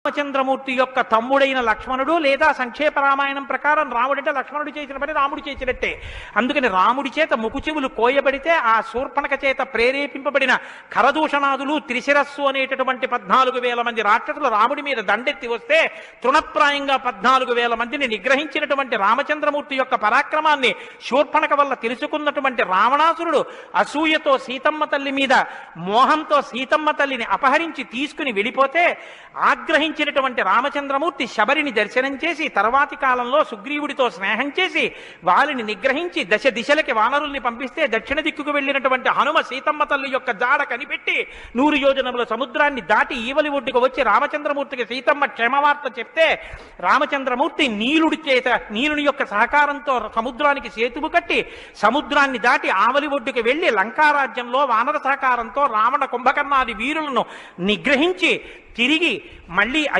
రామచంద్రమూర్తి యొక్క తమ్ముడైన లక్ష్మణుడు లేదా సంక్షేప రామాయణం ప్రకారం రాముడంటే లక్ష్మణుడు చేసిన పని రాముడు చేసినట్టే. అందుకని రాముడి చేత ముకుచెవులు కోయబడితే ఆ శూర్పణక చేత ప్రేరేపింపబడిన ఖరదూషణాదులు త్రిశిరస్సు అనేటటువంటి 14,000 మంది రాక్షసులు రాముడి మీద దండెత్తి వస్తే తృణప్రాయంగా 14,000 మందిని నిగ్రహించినటువంటి రామచంద్రమూర్తి యొక్క పరాక్రమాన్ని శూర్పణక వల్ల తెలుసుకున్నటువంటి రావణాసురుడు అసూయతో సీతమ్మ తల్లి మీద మోహంతో సీతమ్మ తల్లిని అపహరించి తీసుకుని వెళ్ళిపోతే ఆగ్రహించినటువంటి రామచంద్రమూర్తి శబరిని దర్శనం చేసి తర్వాతి కాలంలో సుగ్రీవుడితో స్నేహం చేసి వారిని నిగ్రహించి దశ దిశలకి వానరుల్ని పంపిస్తే దక్షిణ దిక్కుకు వెళ్ళినటువంటి హనుమ సీతమ్మ తల్లి యొక్క జాడ కనిపెట్టి 100 యోజనముల సముద్రాన్ని దాటి ఈవలి ఒడ్డుకు వచ్చి రామచంద్రమూర్తికి సీతమ్మ క్షేమవార్త చెప్తే రామచంద్రమూర్తి నీలుని యొక్క సహకారంతో సముద్రానికి సేతువు కట్టి సముద్రాన్ని దాటి ఆవలి ఒడ్డుకు వెళ్లి లంకారాజ్యంలో వానర సహకారంతో రావణ కుంభకర్ణాది వీరులను నిగ్రహించి తిరిగి మళ్ళీ